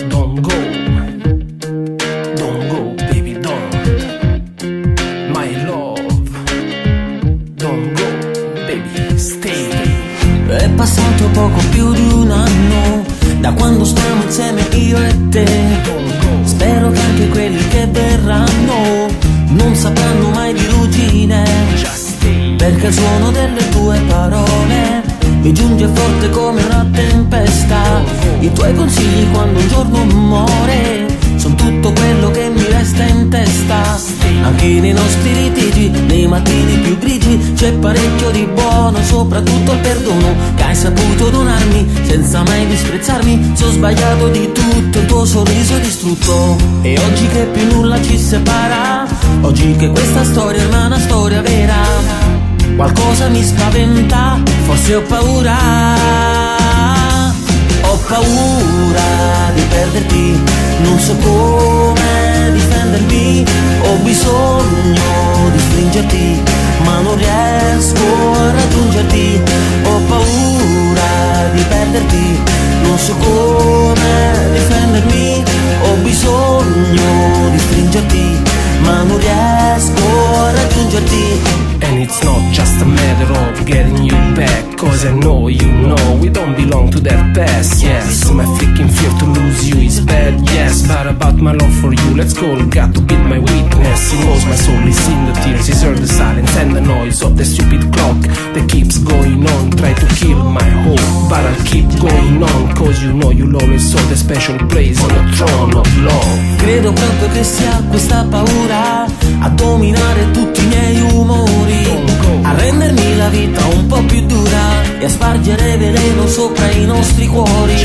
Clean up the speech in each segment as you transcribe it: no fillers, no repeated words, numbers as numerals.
Don't go, baby, don't. My love, don't go, baby, stay. È passato poco più di un anno da quando stiamo insieme io e te. Spero che anche quelli che verranno non sapranno mai di ruggine, perché il suono delle tue parole mi giunge forte come una tempesta. I tuoi consigli quando un giorno muore sono tutto quello che mi resta in testa. Anche nei nostri litigi, nei mattini più grigi, c'è parecchio di buono, soprattutto il perdono che hai saputo donarmi senza mai disprezzarmi. Se ho sbagliato di tutto, il tuo sorriso è distrutto. E oggi che più nulla ci separa, oggi che questa storia è una storia vera, qualcosa mi spaventa, forse ho paura. Ho paura di perderti, non so come difendermi. Ho bisogno di stringerti, ma non riesco a raggiungerti. Ho paura di perderti, non so come difendermi. Ho bisogno di stringerti, ma non riesco a raggiungerti. And it's not just a matter of getting you back, cause I know you know we don't belong to that past. Yes, my freaking fear to lose you is bad, yes, but about my love for you, let's go, got to beat my witness. He knows my soul is in the tears, he's heard the silence and the noise of the stupid clock that keeps going on, try to kill my hope, but I'll keep going on, cause you know you'll always hold a special place on the throne of love. Credo proprio che sia questa paura a dominare tutti i miei umori, a rendermi la vita un po' più dura e a spargere veleno sopra i nostri cuori.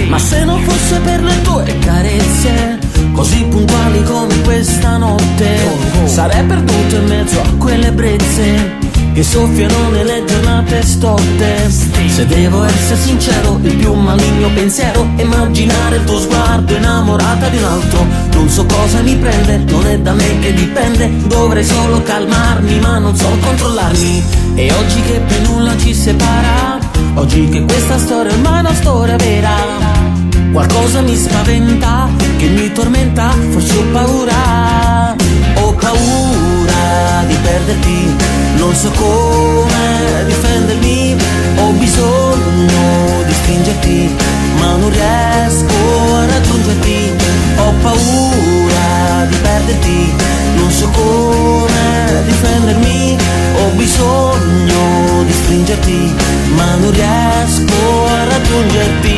Ma se non fosse per le tue carezze, così puntuali come questa notte, sarei perduto in mezzo a quelle brezze che soffiano nelle giornate storte. Se devo essere sincero, il più maligno pensiero è immaginare il tuo sguardo innamorata di un altro. Non so cosa mi prende, non è da me che dipende, dovrei solo calmarmi ma non so controllarmi. E oggi che più nulla ci separa, oggi che questa storia è una storia vera, qualcosa mi spaventa, che mi tormenta, forse ho paura. Ho paura di perderti, non so come difendermi. Ho bisogno di stringerti, ma non riesco a raggiungerti. Ho paura di perderti, non so come difendermi. Ho bisogno di stringerti, ma non riesco a raggiungerti.